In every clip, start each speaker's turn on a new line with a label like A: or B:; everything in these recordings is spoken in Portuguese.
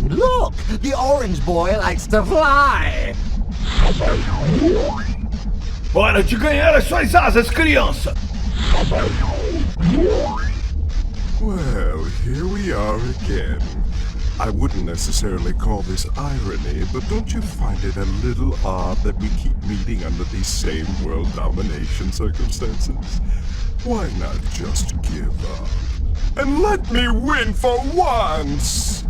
A: Look, the orange boy likes to fly.
B: Hora de ganhar as suas asas, criança!
C: Well, here we are again. I wouldn't necessarily call this irony, but don't you find it a little odd that we keep meeting under these same world domination circumstances? Why not just give up? And let me win for once!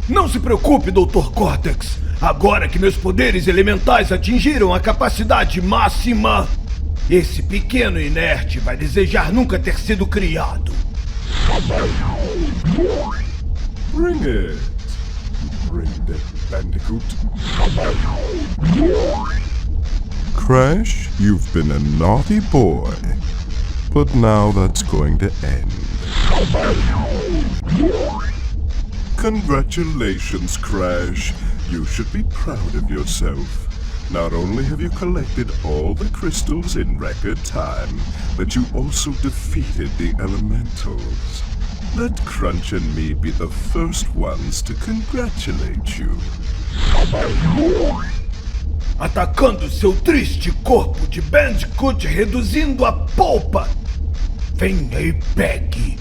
B: Não se preocupe, Dr. Cortex. Agora que meus poderes elementais atingiram a capacidade máxima, esse pequeno inerte vai desejar nunca ter sido criado.
C: Bring it! Bring the bandicoot. Crash, you've been a naughty boy. But now that's going to end. Congratulations, Crash. You should be proud of yourself. Not only have you collected all the crystals in record time, but you also defeated the elementals. Let Crunch and me be the first ones to congratulate you.
B: Atacando seu triste corpo de Bandicoot, reduzindo a polpa. Venha e pegue.